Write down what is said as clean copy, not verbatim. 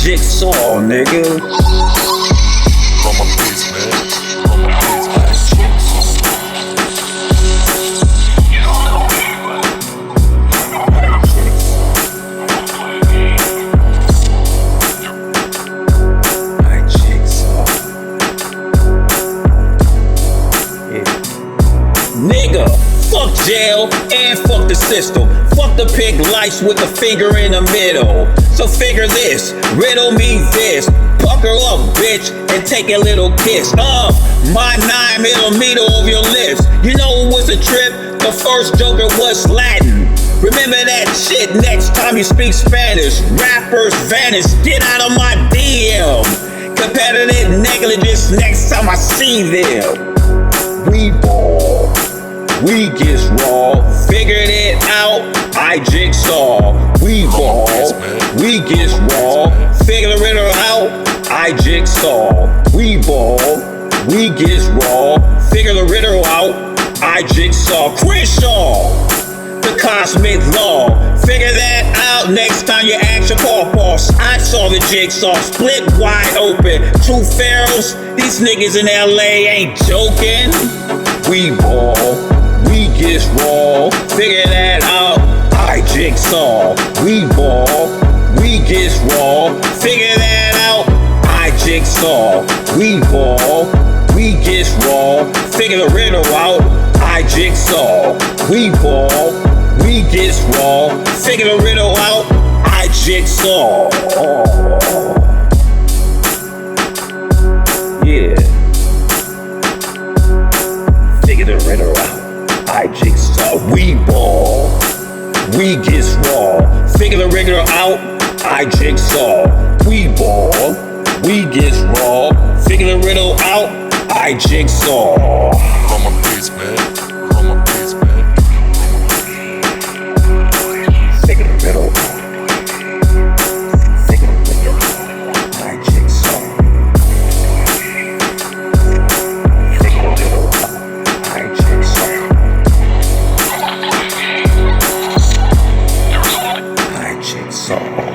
JIGSAW, nigga. From my face, man. From my face, man. Nigga, fuck jail and fuck the system. Fuck the pig lice with the finger in the middle. So figure this, riddle me this. Pucker up, bitch, and take a little kiss. My 9mm over your lips. You know it was a trip? The first Joker was Latin. Remember that shit next time you speak Spanish. Rappers vanish, get out of my DM. Competitive negligence next time I see them. We ball, we get raw, figured it out, I jigsaw. We ball, we get raw, figure it out, I jigsaw. We ball, we get raw, figure the riddle out, I jigsaw. Crenshaw, the cosmic law, figure that out next time you ask your boss. I saw the jigsaw split wide open. Two pharaohs, these niggas in LA ain't joking. We ball, we get raw, figure that out, I jigsaw. We ball, we get raw, figure that out, I jigsaw. We ball, we get raw, figure the riddle out, I jigsaw. We ball, we get raw, figure the riddle out, I jigsaw. Yeah. Figure the riddle out, I jigsaw. We ball, we get raw, figure the riddle out, I jigsaw. We ball, we get raw, figure the riddle out, I jigsaw. From my face, man. From my face, man. Figure the riddle out, figure the riddle out, I jigsaw. Figure the riddle out, I jigsaw. I jigsaw.